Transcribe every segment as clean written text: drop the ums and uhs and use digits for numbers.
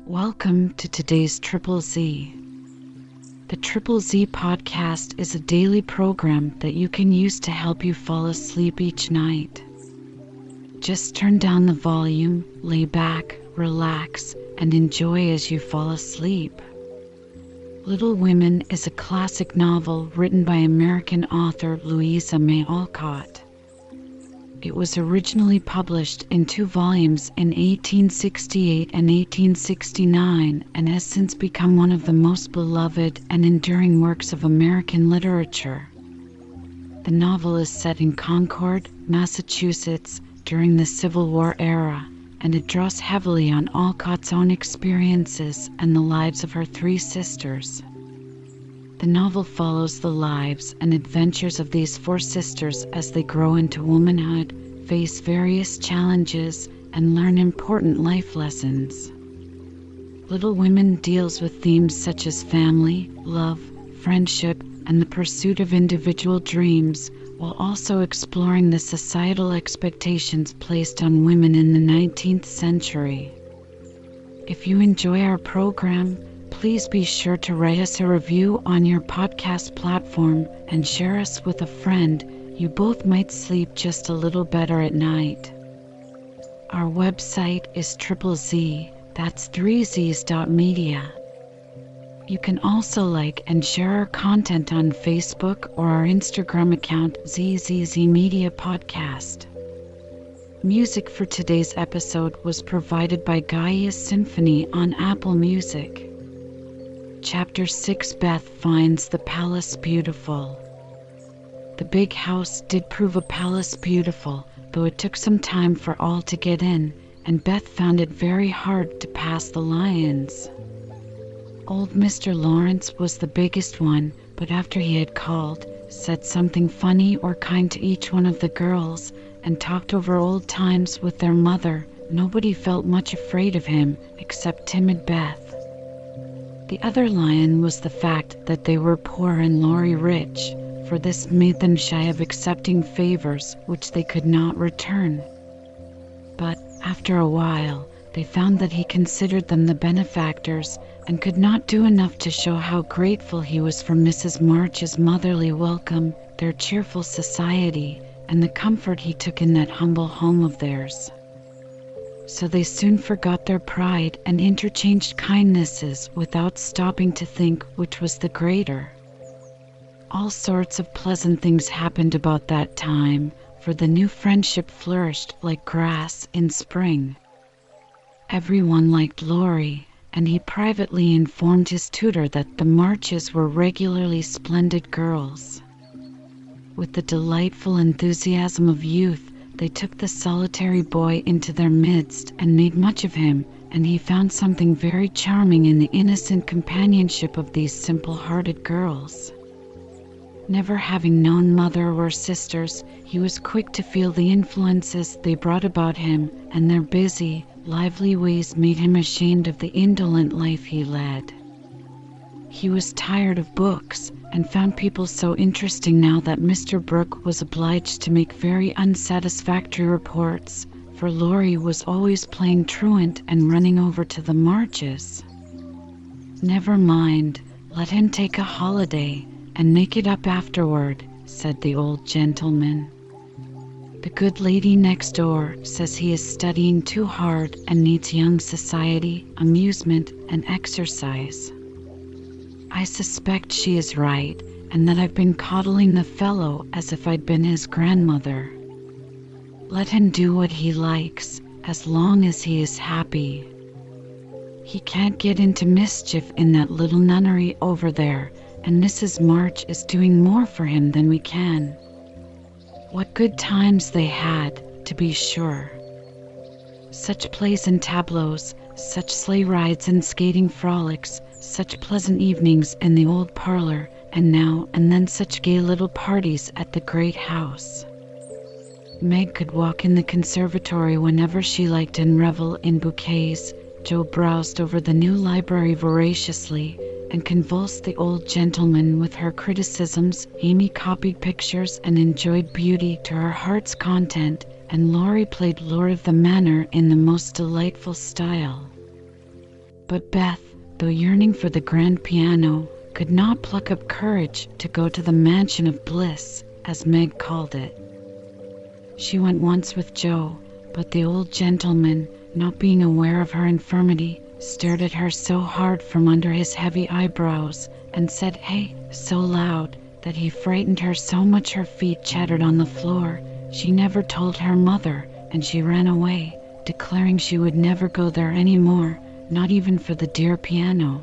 Welcome to today's Triple Z. The Triple Z podcast is a daily program that you can use to help you fall asleep each night. Just turn down the volume, lay back, relax, and enjoy as you fall asleep. Little Women is a classic novel written by American author Louisa May Alcott. It was originally published in 2 volumes in 1868 and 1869 and has since become one of the most beloved and enduring works of American literature. The novel is set in Concord, Massachusetts, during the Civil War era, and it draws heavily on Alcott's own experiences and the lives of her 3 sisters. The novel follows the lives and adventures of these 4 sisters as they grow into womanhood, face various challenges, and learn important life lessons. Little Women deals with themes such as family, love, friendship, and the pursuit of individual dreams, while also exploring the societal expectations placed on women in the 19th century. If you enjoy our program, please be sure to write us a review on your podcast platform and share us with a friend. You both might sleep just a little better at night. Our website is Z, that's 3z's.media. You can also like and share our content on Facebook or our Instagram account ZZZ Media Podcast. Music for today's episode was provided by Gaia's Symphony on Apple Music. Chapter 6, Beth finds the palace beautiful. The big house did prove a palace beautiful, though it took some time for all to get in, and Beth found it very hard to pass the lions. Old Mr. Lawrence was the biggest one, but after he had called, said something funny or kind to each one of the girls, and talked over old times with their mother, nobody felt much afraid of him, except timid Beth. The other lion was the fact that they were poor and Laurie rich, for this made them shy of accepting favors which they could not return. But, after a while, they found that he considered them the benefactors and could not do enough to show how grateful he was for Mrs. March's motherly welcome, their cheerful society, and the comfort he took in that humble home of theirs. So they soon forgot their pride and interchanged kindnesses without stopping to think which was the greater. All sorts of pleasant things happened about that time, for the new friendship flourished like grass in spring. Everyone liked Laurie, and he privately informed his tutor that the Marches were regularly splendid girls. With the delightful enthusiasm of youth, they took the solitary boy into their midst and made much of him, and he found something very charming in the innocent companionship of these simple-hearted girls. Never having known mother or sisters, he was quick to feel the influences they brought about him, and their busy, lively ways made him ashamed of the indolent life he led. He was tired of books, and found people so interesting now that Mr. Brooke was obliged to make very unsatisfactory reports, for Laurie was always playing truant and running over to the Marches. "Never mind, let him take a holiday, and make it up afterward," said the old gentleman. "The good lady next door says he is studying too hard and needs young society, amusement, and exercise. I suspect she is right, and that I've been coddling the fellow as if I'd been his grandmother. Let him do what he likes, as long as he is happy. He can't get into mischief in that little nunnery over there, and Mrs. March is doing more for him than we can. What good times they had, to be sure. Such plays and tableaux, such sleigh rides and skating frolics, such pleasant evenings in the old parlor, and now and then such gay little parties at the great house. Meg could walk in the conservatory whenever she liked and revel in bouquets. Jo browsed over the new library voraciously and convulsed the old gentleman with her criticisms. Amy copied pictures and enjoyed beauty to her heart's content, and Laurie played Lord of the Manor in the most delightful style. But Beth, though yearning for the grand piano, could not pluck up courage to go to the mansion of bliss, as Meg called it. She went once with Joe, but the old gentleman, not being aware of her infirmity, stared at her so hard from under his heavy eyebrows and said "Hey" so loud that he frightened her so much her feet chattered on the floor. She never told her mother, and she ran away, declaring she would never go there any more, not even for the dear piano.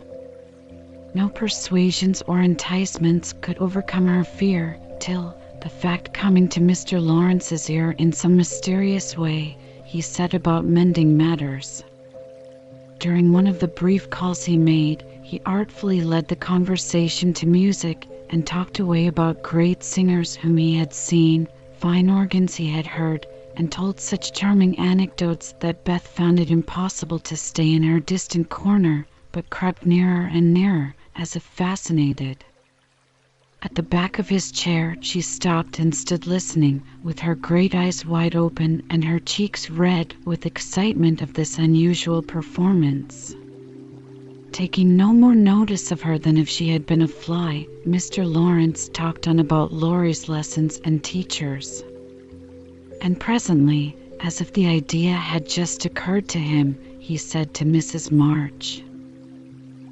No persuasions or enticements could overcome her fear, till, the fact coming to Mr. Lawrence's ear in some mysterious way, he set about mending matters. During one of the brief calls he made, he artfully led the conversation to music and talked away about great singers whom he had seen, fine organs he had heard, and told such charming anecdotes that Beth found it impossible to stay in her distant corner, but crept nearer and nearer, as if fascinated. At the back of his chair she stopped and stood listening, with her great eyes wide open and her cheeks red with excitement of this unusual performance. Taking no more notice of her than if she had been a fly, Mr. Lawrence talked on about Laurie's lessons and teachers. And presently, as if the idea had just occurred to him, he said to Mrs. March,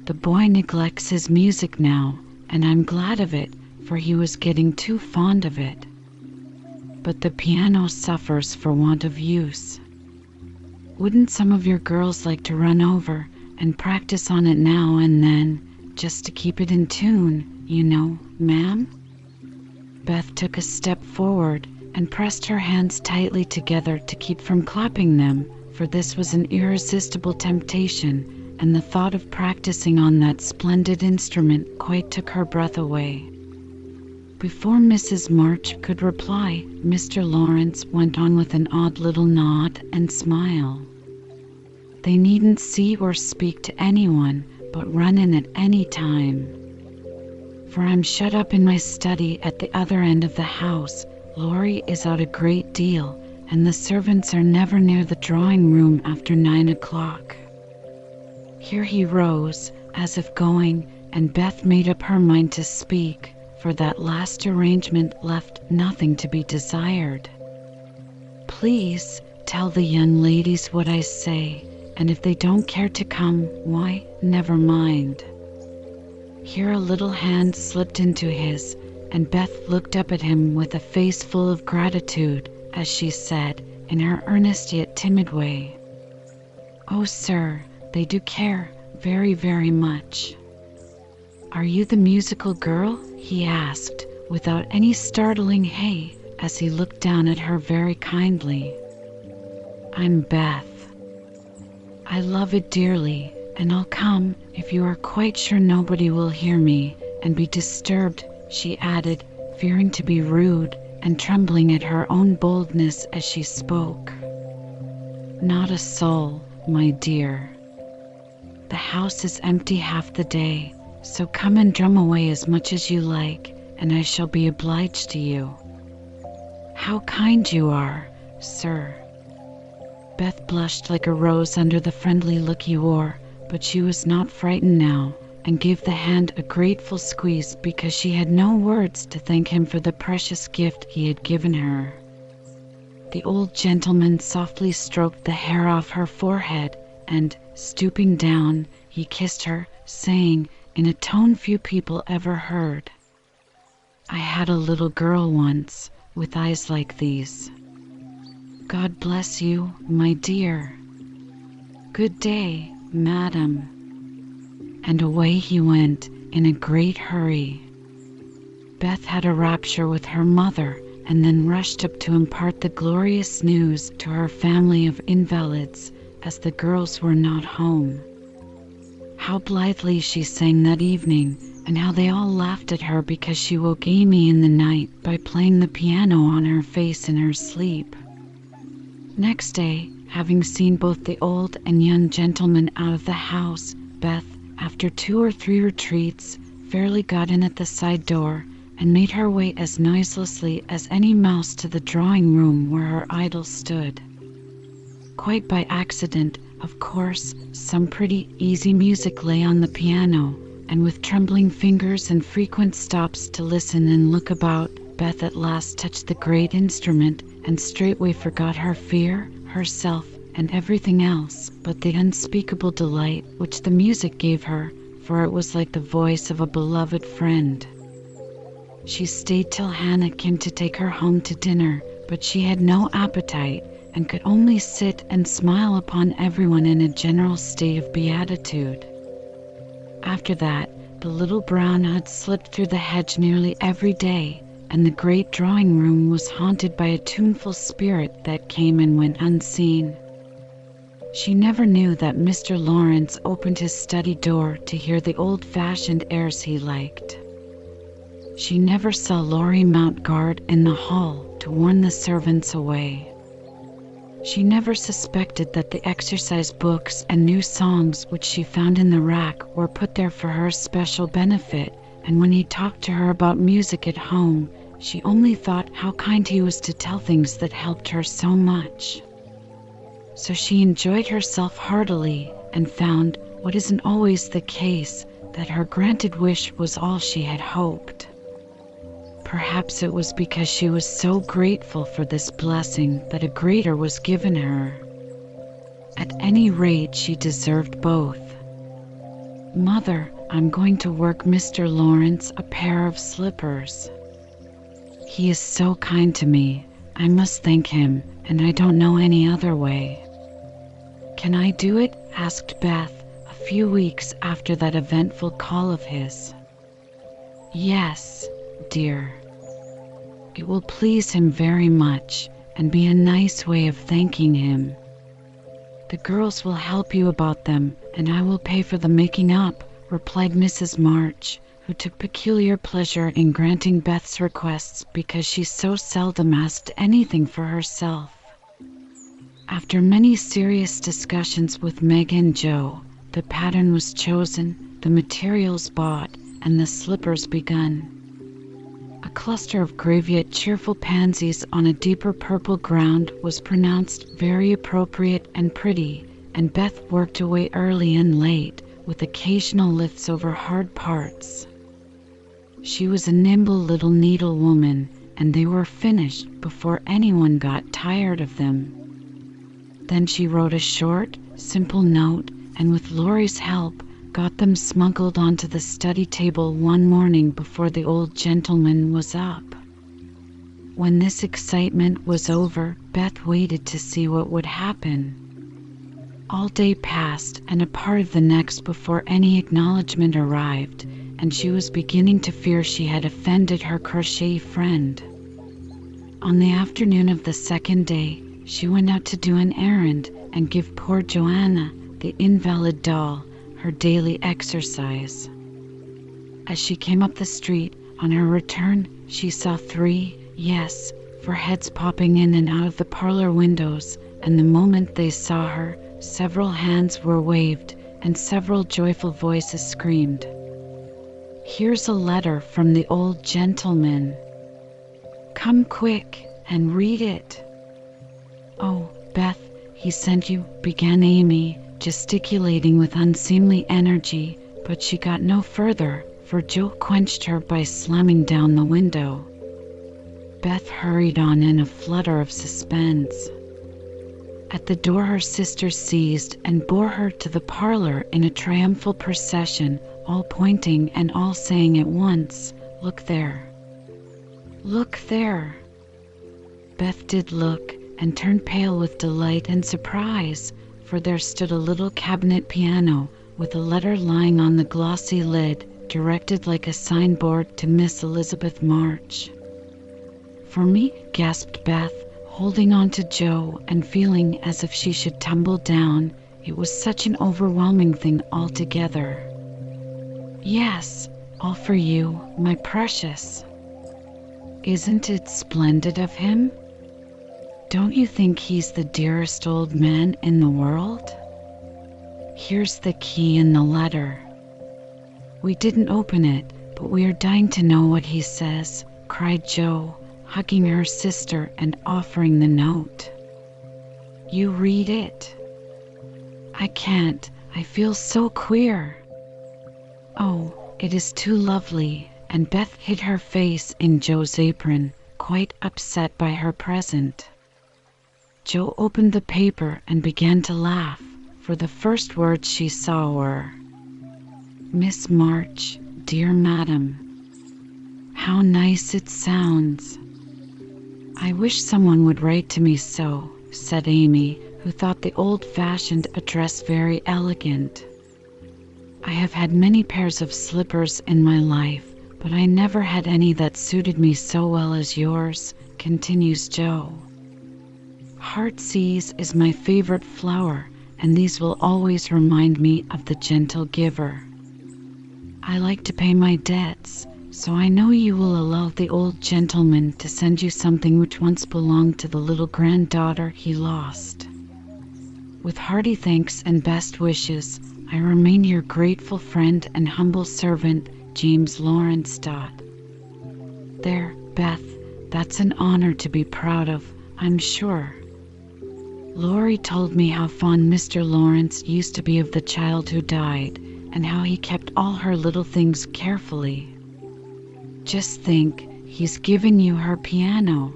"The boy neglects his music now, and I'm glad of it, for he was getting too fond of it. But the piano suffers for want of use. Wouldn't some of your girls like to run over and practice on it now and then, just to keep it in tune, you know, ma'am?" Beth took a step forward and pressed her hands tightly together to keep from clapping them, for this was an irresistible temptation, and the thought of practicing on that splendid instrument quite took her breath away. Before Mrs. March could reply, Mr. Lawrence went on with an odd little nod and smile. "They needn't see or speak to anyone, but run in at any time. For I'm shut up in my study at the other end of the house. Laurie is out a great deal, and the servants are never near the drawing room after 9 o'clock. Here he rose, as if going, and Beth made up her mind to speak, for that last arrangement left nothing to be desired. "Please tell the young ladies what I say, and if they don't care to come, why, never mind." Here a little hand slipped into his, and Beth looked up at him with a face full of gratitude, as she said, in her earnest yet timid way, "Oh, sir, they do care very, very much." "Are you the musical girl?" he asked, without any startling hey, as he looked down at her very kindly. "I'm Beth. I love it dearly, and I'll come if you are quite sure nobody will hear me and be disturbed," she added, fearing to be rude and trembling at her own boldness as she spoke. "Not a soul, my dear. The house is empty half the day, so come and drum away as much as you like, and I shall be obliged to you." "How kind you are, sir." Beth blushed like a rose under the friendly look he wore, but she was not frightened now, and gave the hand a grateful squeeze because she had no words to thank him for the precious gift he had given her. The old gentleman softly stroked the hair off her forehead, and, stooping down, he kissed her, saying, in a tone few people ever heard, "I had a little girl once, with eyes like these. God bless you, my dear. Good day, madam." And away he went, in a great hurry. Beth had a rapture with her mother, and then rushed up to impart the glorious news to her family of invalids, as the girls were not home. How blithely she sang that evening, and how they all laughed at her because she woke Amy in the night by playing the piano on her face in her sleep. Next day, having seen both the old and young gentlemen out of the house, Beth, after 2 or 3 retreats, fairly got in at the side door, and made her way as noiselessly as any mouse to the drawing room where her idol stood. Quite by accident, Of course, some pretty easy music lay on the piano, and with trembling fingers and frequent stops to listen and look about, Beth at last touched the great instrument and straightway forgot her fear, herself, and everything else but the unspeakable delight which the music gave her, for it was like the voice of a beloved friend. She stayed till Hannah came to take her home to dinner, but she had no appetite and could only sit and smile upon everyone in a general state of beatitude. After that, the little brown hood slipped through the hedge nearly every day, and the great drawing room was haunted by a tuneful spirit that came and went unseen. She never knew that Mr. Lawrence opened his study door to hear the old-fashioned airs he liked. She never saw Laurie mount guard in the hall to warn the servants away. She never suspected that the exercise books and new songs which she found in the rack were put there for her special benefit, and when he talked to her about music at home, she only thought how kind he was to tell things that helped her so much. So she enjoyed herself heartily and found, what isn't always the case, that her granted wish was all she had hoped. Perhaps it was because she was so grateful for this blessing that a greater was given her. At any rate, she deserved both. "Mother, I'm going to work Mr. Lawrence a pair of slippers. He is so kind to me. I must thank him, and I don't know any other way." "Can I do it?" asked Beth, a few weeks after that eventful call of his. "Yes, dear. It will please him very much, and be a nice way of thanking him. The girls will help you about them, and I will pay for the making up," replied Mrs. March, who took peculiar pleasure in granting Beth's requests because she so seldom asked anything for herself. After many serious discussions with Meg and Joe, the pattern was chosen, the materials bought, and the slippers begun. A cluster of grave yet cheerful pansies on a deeper purple ground was pronounced very appropriate and pretty, and Beth worked away early and late, with occasional lifts over hard parts. She was a nimble little needlewoman, and they were finished before anyone got tired of them. Then she wrote a short, simple note, and with Laurie's help, got them smuggled onto the study table one morning before the old gentleman was up. When this excitement was over, Beth waited to see what would happen. All day passed, and a part of the next before any acknowledgement arrived, and she was beginning to fear she had offended her crochet friend. On the afternoon of the second day, she went out to do an errand and give poor Joanna, the invalid doll, her daily exercise. As she came up the street, on her return, she saw 3 heads popping in and out of the parlor windows, and the moment they saw her, several hands were waved, and several joyful voices screamed, "Here's a letter from the old gentleman. Come quick and read it." "Oh, Beth, he sent you," began Amy, gesticulating with unseemly energy, but she got no further, for Joe quenched her by slamming down the window. Beth hurried on in a flutter of suspense. At the door her sisters seized and bore her to the parlor in a triumphal procession, all pointing and all saying at once, "Look there! Look there!" Beth did look, and turned pale with delight and surprise, for there stood a little cabinet piano with a letter lying on the glossy lid, directed like a signboard to Miss Elizabeth March. "For me?" gasped Beth, holding on to Joe and feeling as if she should tumble down. It was such an overwhelming thing altogether. "Yes, all for you, my precious. Isn't it splendid of him? Don't you think he's the dearest old man in the world? Here's the key in the letter. We didn't open it, but we are dying to know what he says," cried Joe, hugging her sister and offering the note. "You read it." I can't. I feel so queer." "Oh, it is too lovely," and Beth hid her face in Joe's apron, quite upset by her present. Joe opened the paper and began to laugh, for the first words she saw were, "Miss March, dear madam. How nice it sounds." "I wish someone would write to me so," said Amy, who thought the old-fashioned address very elegant. "I have had many pairs of slippers in my life, but I never had any that suited me so well as yours," continues Joe. "Heartsease is my favorite flower, and these will always remind me of the gentle giver. I like to pay my debts, so I know you will allow the old gentleman to send you something which once belonged to the little granddaughter he lost. With hearty thanks and best wishes, I remain your grateful friend and humble servant, James Lawrence. There, Beth, that's an honor to be proud of, I'm sure. Laurie told me how fond Mr. Lawrence used to be of the child who died, and how he kept all her little things carefully. Just think, he's given you her piano."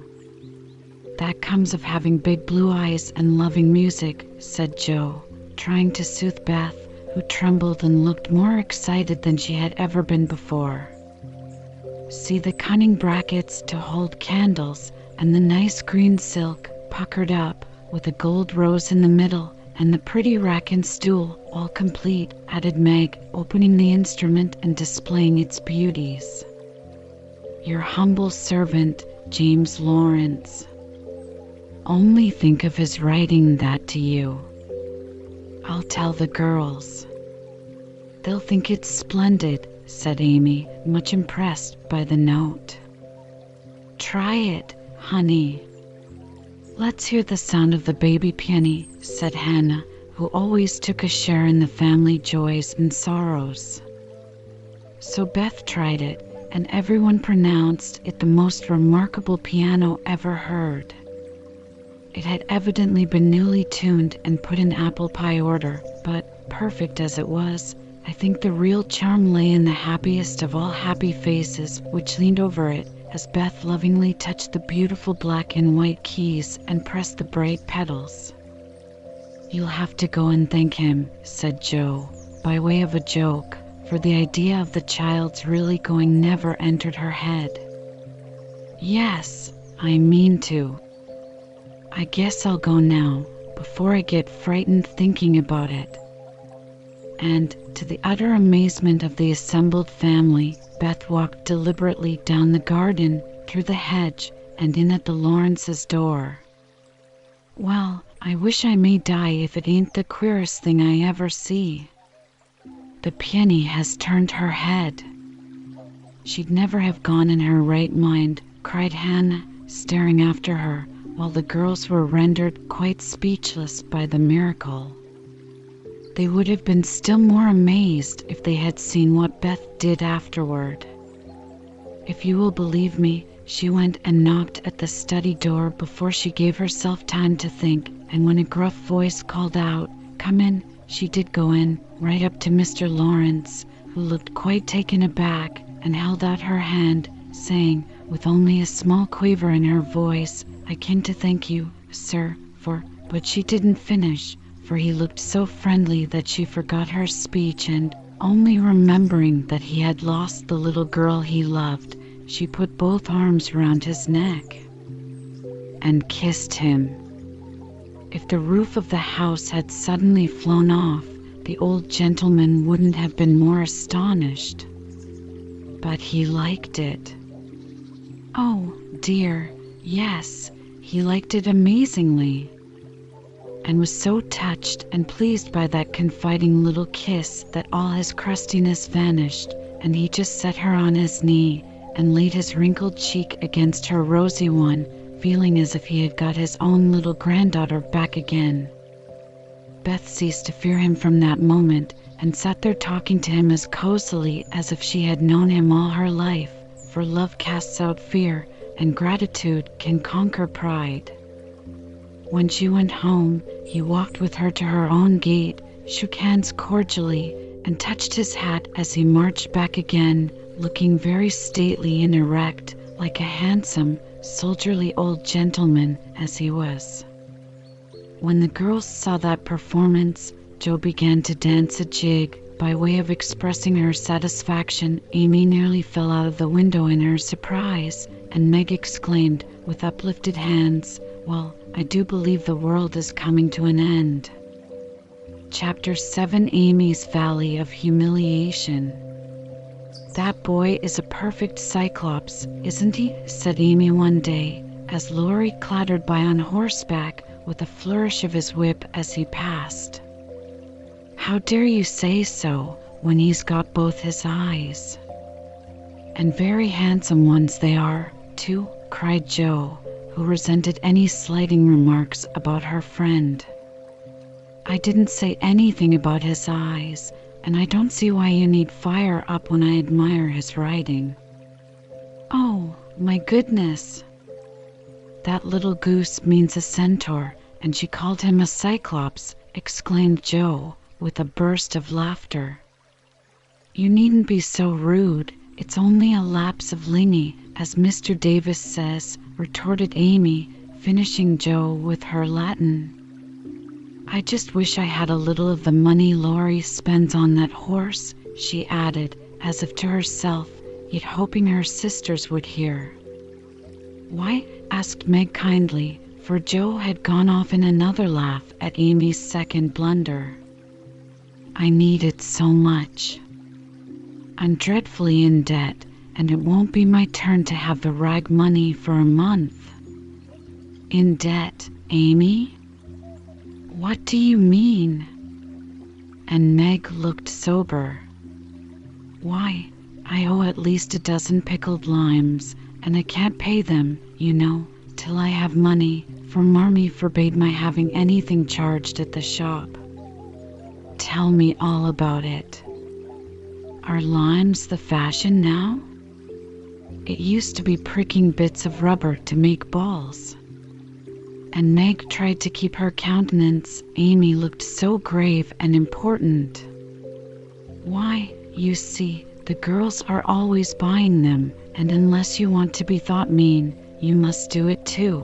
"That comes of having big blue eyes and loving music," said Joe, trying to soothe Beth, who trembled and looked more excited than she had ever been before. "See the cunning brackets to hold candles, and the nice green silk, puckered up, with a gold rose in the middle, and the pretty rack and stool, all complete," added Meg, opening the instrument and displaying its beauties. "Your humble servant, James Lawrence." Only think of his writing that to you. "I'll tell the girls." "They'll think it's splendid," said Amy, much impressed by the note. "Try it, honey." "Let's hear the sound of the baby piano," said Hannah, who always took a share in the family joys and sorrows. So Beth tried it, and everyone pronounced it the most remarkable piano ever heard. It had evidently been newly tuned and put in apple pie order, but, perfect as it was, I think the real charm lay in the happiest of all happy faces which leaned over it as Beth lovingly touched the beautiful black and white keys and pressed the bright pedals. "You'll have to go and thank him," said Joe, by way of a joke, for the idea of the child's really going never entered her head. "Yes, I mean to. I guess I'll go now, before I get frightened thinking about it." And, to the utter amazement of the assembled family, Beth walked deliberately down the garden, through the hedge, and in at the Lawrences' door. "Well, I wish I may die if it ain't the queerest thing I ever see. The peony has turned her head." "She'd never have gone in her right mind," cried Hannah, staring after her, while the girls were rendered quite speechless by the miracle. They would have been still more amazed if they had seen what Beth did afterward. If you will believe me, she went and knocked at the study door before she gave herself time to think, and when a gruff voice called out, "Come in," she did go in, right up to Mr. Lawrence, who looked quite taken aback and held out her hand, saying, with only a small quaver in her voice, "I came to thank you, sir, for—" But she didn't finish, for he looked so friendly that she forgot her speech and, only remembering that he had lost the little girl he loved, she put both arms round his neck and kissed him. If the roof of the house had suddenly flown off, the old gentleman wouldn't have been more astonished. But he liked it. Oh, dear, yes, he liked it amazingly, and was so touched and pleased by that confiding little kiss that all his crustiness vanished, and he just set her on his knee and laid his wrinkled cheek against her rosy one, feeling as if he had got his own little granddaughter back again. Beth ceased to fear him from that moment, and sat there talking to him as cosily as if she had known him all her life, for love casts out fear, and gratitude can conquer pride. When she went home, he walked with her to her own gate, shook hands cordially, and touched his hat as he marched back again, looking very stately and erect, like a handsome, soldierly old gentleman as he was. When the girls saw that performance, Jo began to dance a jig. By way of expressing her satisfaction, Amy nearly fell out of the window in her surprise, and Meg exclaimed, with uplifted hands, "Well, I do believe the world is coming to an end." Chapter 7: Amy's Valley of Humiliation. "That boy is a perfect cyclops, isn't he?" said Amy one day, as Laurie clattered by on horseback with a flourish of his whip as he passed. "How dare you say so, when he's got both his eyes?" "And very handsome ones they are, too," cried Jo, who resented any slighting remarks about her friend. "I didn't say anything about his eyes, and I don't see why you need fire up when I admire his riding." "Oh, my goodness! That little goose means a centaur, and she called him a cyclops," exclaimed Jo, with a burst of laughter. "You needn't be so rude. It's only a lapse of lingy, as Mr. Davis says," retorted Amy, finishing Jo with her Latin. "I just wish I had a little of the money Laurie spends on that horse," she added, as if to herself, yet hoping her sisters would hear. "Why?" asked Meg kindly, for Jo had gone off in another laugh at Amy's second blunder. "I need it so much. I'm dreadfully in debt, and it won't be my turn to have the rag money for a month." "In debt, Amy? What do you mean?" And Meg looked sober. "Why, I owe at least a dozen pickled limes, and I can't pay them, you know, till I have money, for Marmee forbade my having anything charged at the shop." "Tell me all about it. Are limes the fashion now? It used to be pricking bits of rubber to make balls." And Meg tried to keep her countenance. Amy looked so grave and important. "Why, you see, the girls are always buying them, and unless you want to be thought mean, you must do it too.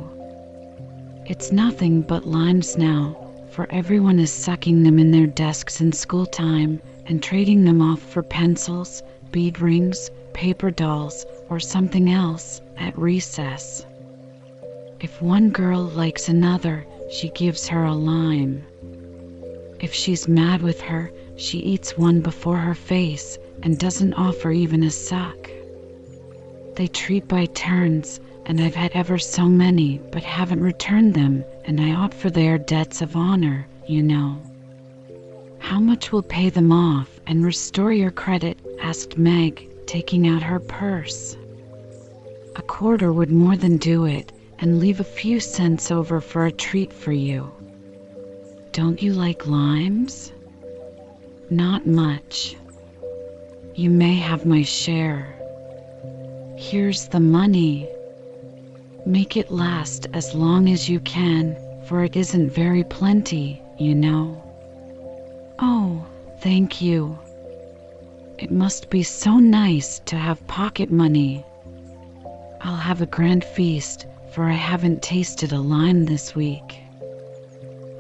It's nothing but limes now, for everyone is sucking them in their desks in school time and trading them off for pencils, bead rings, paper dolls, or something else at recess. If one girl likes another, she gives her a lime. If she's mad with her, she eats one before her face and doesn't offer even a suck. They treat by turns, and I've had ever so many, but haven't returned them, and I opt for their debts of honor, you know." "How much will pay them off and restore your credit?" asked Meg, taking out her purse. "A quarter would more than do it, and leave a few cents over for a treat for you." "Don't you like limes?" "Not much." "You may have my share." "Here's the money. Make it last as long as you can, for it isn't very plenty, you know." "Oh, thank you. It must be so nice to have pocket money. I'll have a grand feast, for I haven't tasted a lime this week."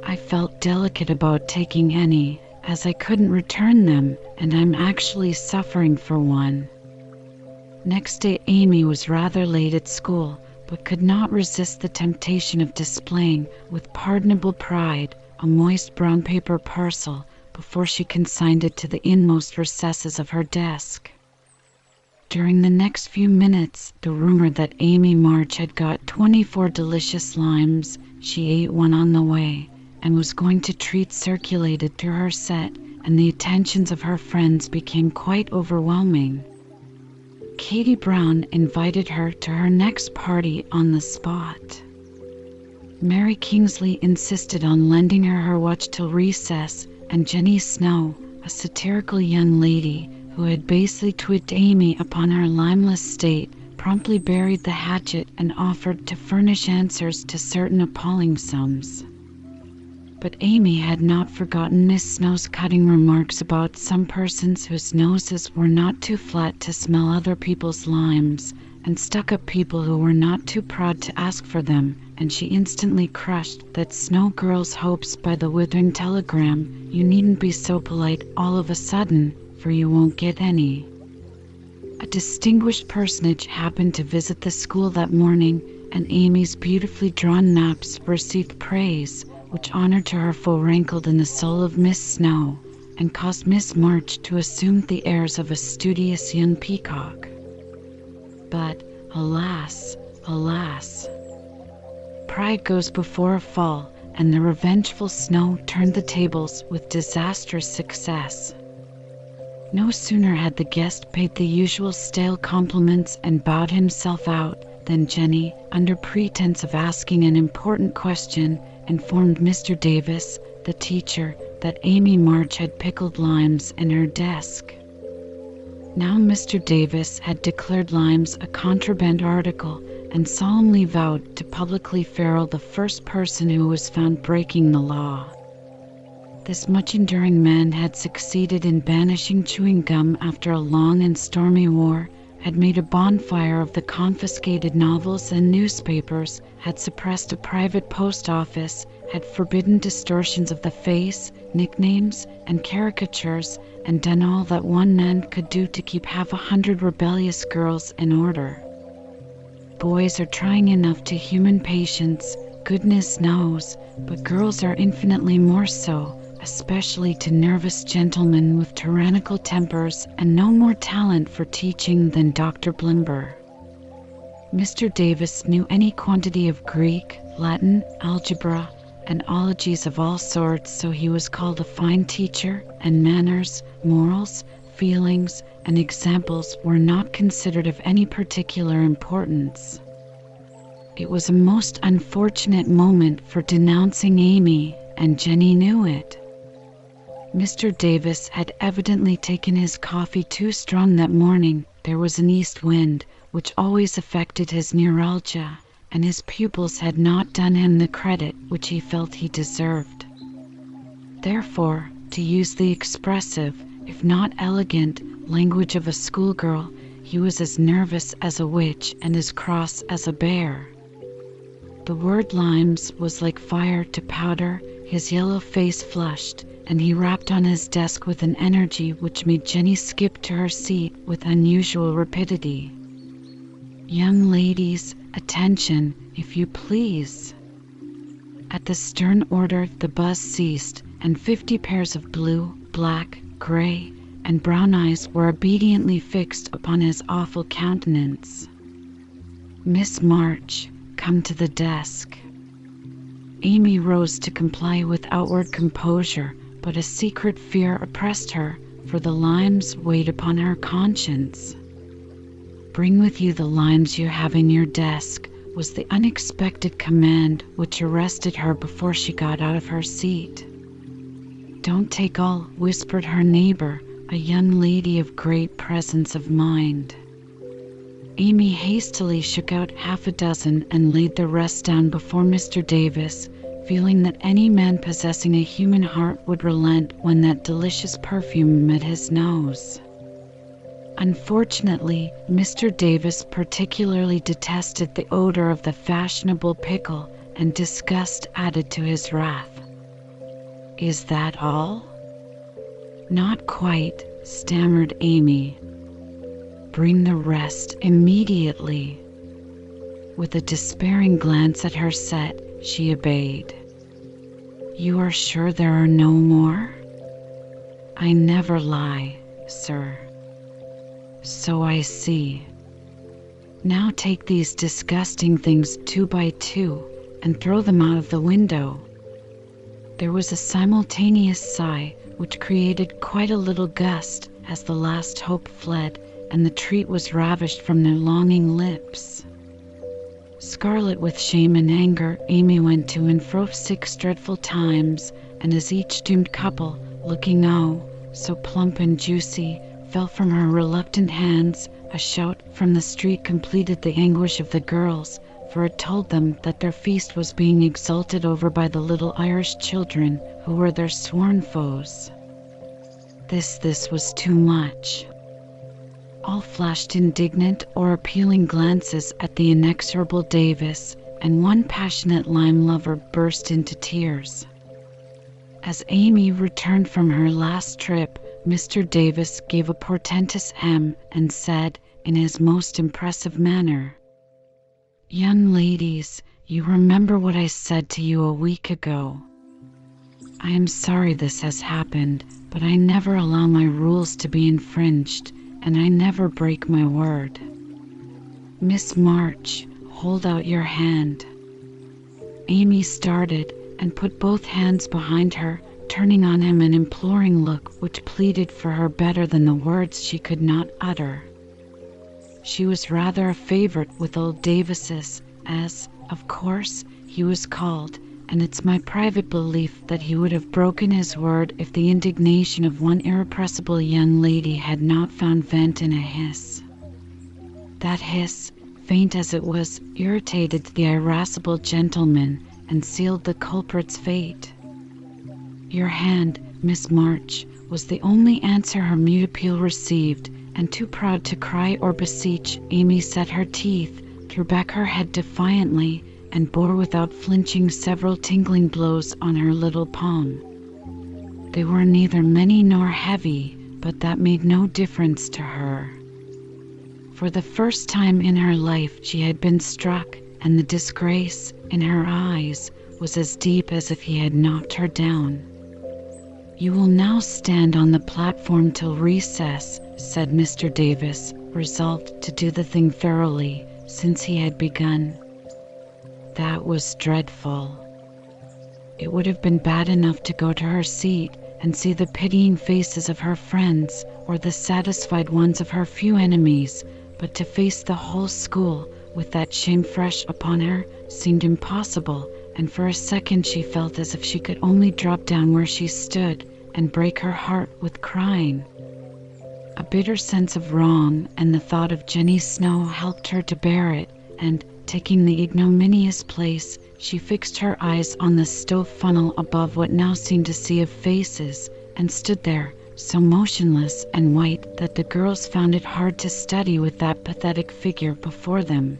I felt delicate about taking any, as I couldn't return them, and I'm actually suffering for one. Next day Amy was rather late at school, but could not resist the temptation of displaying, with pardonable pride, a moist brown paper parcel before she consigned it to the inmost recesses of her desk. During the next few minutes, the rumor that Amy March had got 24 delicious limes, she ate one on the way, and was going to treat circulated to her set, and the attentions of her friends became quite overwhelming. Katie Brown invited her to her next party on the spot. Mary Kingsley insisted on lending her watch till recess, and Jenny Snow, a satirical young lady who had basely twigged Amy upon her limeless state, promptly buried the hatchet and offered to furnish answers to certain appalling sums. But Amy had not forgotten Miss Snow's cutting remarks about some persons whose noses were not too flat to smell other people's limes, and stuck-up people who were not too proud to ask for them, and she instantly crushed that Snow girl's hopes by the withering telegram, "You needn't be so polite all of a sudden, for you won't get any." A distinguished personage happened to visit the school that morning, and Amy's beautifully drawn naps received praise, which honor to her full rankled in the soul of Miss Snow, and caused Miss March to assume the airs of a studious young peacock. But, alas, alas! Pride goes before a fall, and the revengeful Snow turned the tables with disastrous success. No sooner had the guest paid the usual stale compliments and bowed himself out, than Jenny, under pretense of asking an important question, informed Mr. Davis, the teacher, that Amy March had pickled limes in her desk. Now Mr. Davis had declared limes a contraband article, and solemnly vowed to publicly ferule the first person who was found breaking the law. This much-enduring man had succeeded in banishing chewing gum after a long and stormy war, had made a bonfire of the confiscated novels and newspapers, had suppressed a private post office, had forbidden distortions of the face, nicknames, and caricatures, and done all that one man could do to keep 100 rebellious girls in order. Boys are trying enough to human patience, goodness knows, but girls are infinitely more so, especially to nervous gentlemen with tyrannical tempers and no more talent for teaching than Dr. Blimber. Mr. Davis knew any quantity of Greek, Latin, algebra, and ologies of all sorts, so he was called a fine teacher, and manners, morals, feelings, and examples were not considered of any particular importance. It was a most unfortunate moment for denouncing Amy, and Jenny knew it. Mr. Davis had evidently taken his coffee too strong that morning. There was an east wind, which always affected his neuralgia, and his pupils had not done him the credit which he felt he deserved. Therefore, to use the expressive, if not elegant, language of a schoolgirl, he was as nervous as a witch and as cross as a bear. The word limes was like fire to powder, his yellow face flushed, and he rapped on his desk with an energy which made Jenny skip to her seat with unusual rapidity. "Young ladies, attention, if you please." At the stern order, the buzz ceased, and 50 pairs of blue, black, gray, and brown eyes were obediently fixed upon his awful countenance. "Miss March, come to the desk." Amy rose to comply with outward composure, but a secret fear oppressed her, for the limes weighed upon her conscience. "Bring with you the limes you have in your desk," was the unexpected command which arrested her before she got out of her seat. "Don't take all," whispered her neighbor, a young lady of great presence of mind. Amy hastily shook out 6 and laid the rest down before Mr. Davis, feeling that any man possessing a human heart would relent when that delicious perfume met his nose. Unfortunately, Mr. Davis particularly detested the odor of the fashionable pickle, and disgust added to his wrath. "Is that all?" "Not quite," stammered Amy. "Bring the rest immediately." With a despairing glance at her set, she obeyed. "You are sure there are no more?" "I never lie, sir." "So I see. Now take these disgusting things 2 by 2 and throw them out of the window." There was a simultaneous sigh, which created quite a little gust as the last hope fled, and the treat was ravished from their longing lips. Scarlet with shame and anger, Amy went to and fro 6 dreadful times, and as each doomed couple, looking so plump and juicy, fell from her reluctant hands, a shout from the street completed the anguish of the girls, for it told them that their feast was being exulted over by the little Irish children who were their sworn foes. This was too much. All flashed indignant or appealing glances at the inexorable Davis, and one passionate Lyme lover burst into tears. As Amy returned from her last trip, Mr. Davis gave a portentous hem and said, in his most impressive manner, "Young ladies, you remember what I said to you a week ago. I am sorry this has happened, but I never allow my rules to be infringed, and I never break my word. Miss March, hold out your hand." Amy started and put both hands behind her, turning on him an imploring look which pleaded for her better than the words she could not utter. She was rather a favorite with old Davis's, as, of course, he was called, and it's my private belief that he would have broken his word if the indignation of one irrepressible young lady had not found vent in a hiss. That hiss, faint as it was, irritated the irascible gentleman and sealed the culprit's fate. "Your hand, Miss March," was the only answer her mute appeal received, and too proud to cry or beseech, Amy set her teeth, threw back her head defiantly, and bore without flinching several tingling blows on her little palm. They were neither many nor heavy, but that made no difference to her. For the first time in her life she had been struck, and the disgrace in her eyes was as deep as if he had knocked her down. "You will now stand on the platform till recess," said Mr. Davis, resolved to do the thing thoroughly, since he had begun. That was dreadful. It would have been bad enough to go to her seat and see the pitying faces of her friends or the satisfied ones of her few enemies, but to face the whole school with that shame fresh upon her seemed impossible, and for a second she felt as if she could only drop down where she stood and break her heart with crying. A bitter sense of wrong and the thought of Jenny Snow helped her to bear it, and, taking the ignominious place, she fixed her eyes on the stove funnel above what now seemed a sea of faces, and stood there, so motionless and white that the girls found it hard to study with that pathetic figure before them.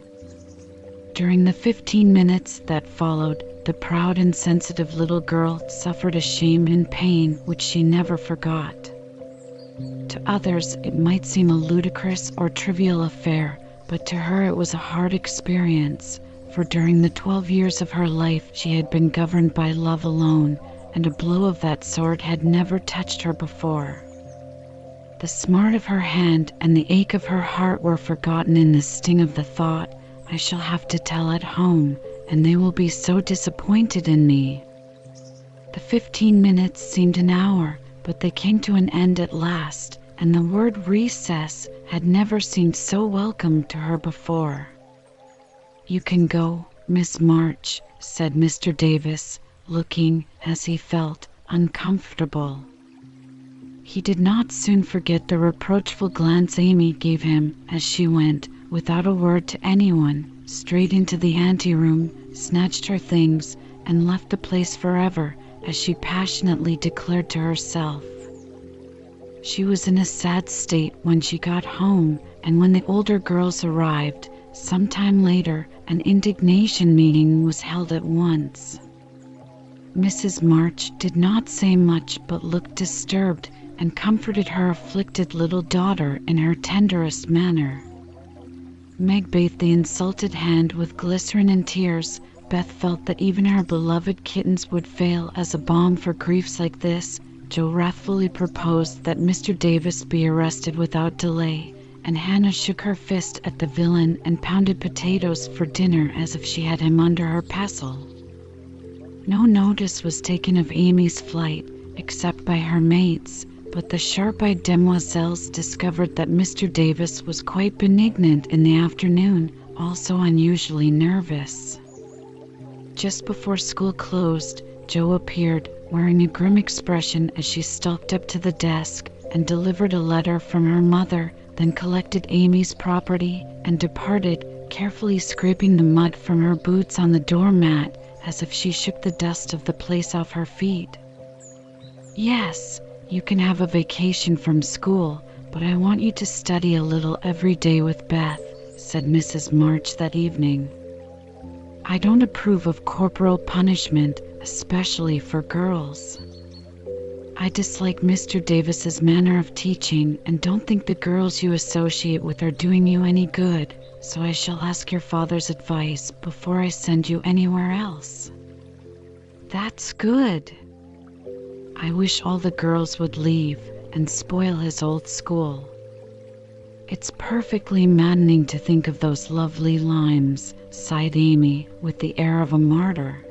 During the 15 minutes that followed, the proud and sensitive little girl suffered a shame and pain which she never forgot. To others it might seem a ludicrous or trivial affair, but to her it was a hard experience, for during the 12 years of her life she had been governed by love alone, and a blow of that sort had never touched her before. The smart of her hand and the ache of her heart were forgotten in the sting of the thought, "I shall have to tell at home, and they will be so disappointed in me." The 15 minutes seemed an hour, but they came to an end at last, and the word recess had never seemed so welcome to her before. "You can go, Miss March," said Mr. Davis, looking, as he felt, uncomfortable. He did not soon forget the reproachful glance Amy gave him as she went, without a word to anyone, straight into the anteroom, snatched her things, and left the place forever, as she passionately declared to herself. She was in a sad state when she got home, and when the older girls arrived, some time later, an indignation meeting was held at once. Mrs. March did not say much, but looked disturbed, and comforted her afflicted little daughter in her tenderest manner. Meg bathed the insulted hand with glycerin and tears. Beth felt that even her beloved kittens would fail as a balm for griefs like this. Joe wrathfully proposed that Mr. Davis be arrested without delay, and Hannah shook her fist at the villain and pounded potatoes for dinner as if she had him under her pestle. No notice was taken of Amy's flight, except by her mates, but the sharp-eyed demoiselles discovered that Mr. Davis was quite benignant in the afternoon, also unusually nervous. Just before school closed, Jo appeared, wearing a grim expression as she stalked up to the desk and delivered a letter from her mother, then collected Amy's property and departed, carefully scraping the mud from her boots on the doormat as if she shook the dust of the place off her feet. "Yes, you can have a vacation from school, but I want you to study a little every day with Beth," said Mrs. March that evening. "I don't approve of corporal punishment, especially for girls. I dislike Mr. Davis's manner of teaching and don't think the girls you associate with are doing you any good, so I shall ask your father's advice before I send you anywhere else." "That's good. I wish all the girls would leave and spoil his old school. It's perfectly maddening to think of those lovely limes," sighed Amy with the air of a martyr.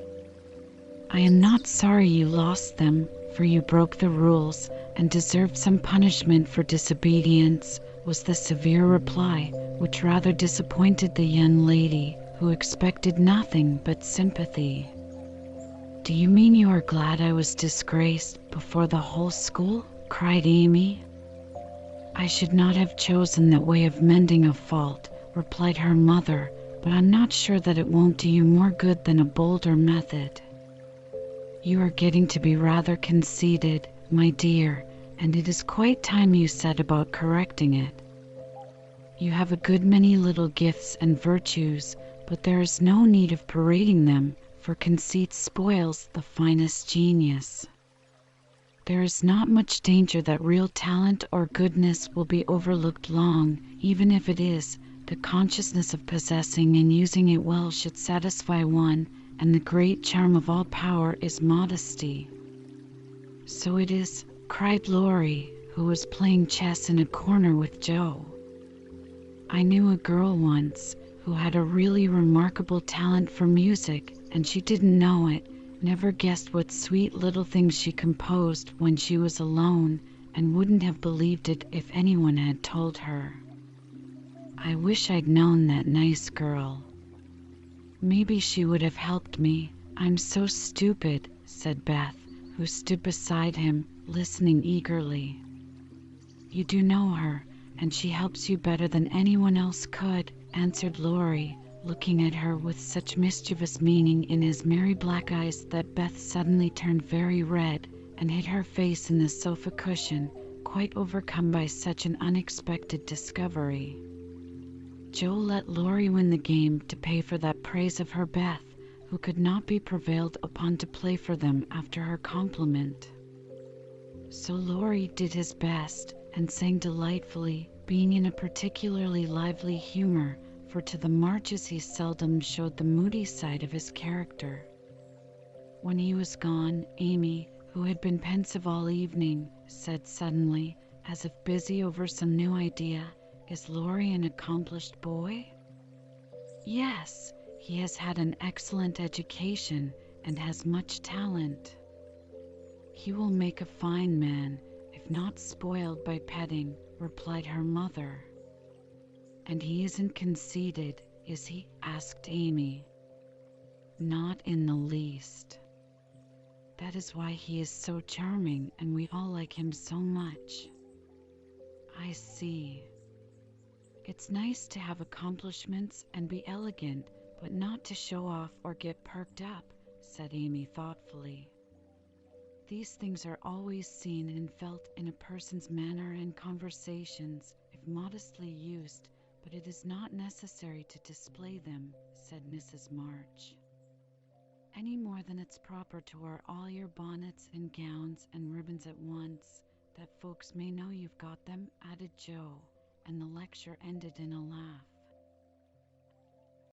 "I am not sorry you lost them, for you broke the rules and deserved some punishment for disobedience," was the severe reply, which rather disappointed the young lady, who expected nothing but sympathy. "Do you mean you are glad I was disgraced before the whole school?" cried Amy. "I should not have chosen that way of mending a fault," replied her mother, "but I'm not sure that it won't do you more good than a bolder method. You are getting to be rather conceited, my dear, and it is quite time you set about correcting it. You have a good many little gifts and virtues, but there is no need of parading them, for conceit spoils the finest genius. There is not much danger that real talent or goodness will be overlooked long, even if it is. The consciousness of possessing and using it well should satisfy one, and the great charm of all power is modesty." "So it is," cried Laurie, who was playing chess in a corner with Joe. "I knew a girl once who had a really remarkable talent for music, and she didn't know it, never guessed what sweet little things she composed when she was alone, and wouldn't have believed it if anyone had told her. I wish I'd known that nice girl. Maybe she would have helped me. I'm so stupid," said Beth, who stood beside him, listening eagerly. "You do know her, and she helps you better than anyone else could," answered Laurie, looking at her with such mischievous meaning in his merry black eyes that Beth suddenly turned very red and hid her face in the sofa cushion, quite overcome by such an unexpected discovery. Joe let Laurie win the game to pay for that praise of her Beth, who could not be prevailed upon to play for them after her compliment. So Laurie did his best and sang delightfully, being in a particularly lively humor, for to the Marches he seldom showed the moody side of his character. When he was gone, Amy, who had been pensive all evening, said suddenly, as if busy over some new idea, "Is Laurie an accomplished boy?" "Yes, he has had an excellent education and has much talent. He will make a fine man, if not spoiled by petting," replied her mother. "And he isn't conceited, is he?" asked Amy. "Not in the least. That is why he is so charming and we all like him so much." "I see. It's nice to have accomplishments and be elegant, but not to show off or get perked up," said Amy thoughtfully. "These things are always seen and felt in a person's manner and conversations, if modestly used, but it is not necessary to display them," said Mrs. March. "Any more than it's proper to wear all your bonnets and gowns and ribbons at once, that folks may know you've got them," added Joe, and the lecture ended in a laugh.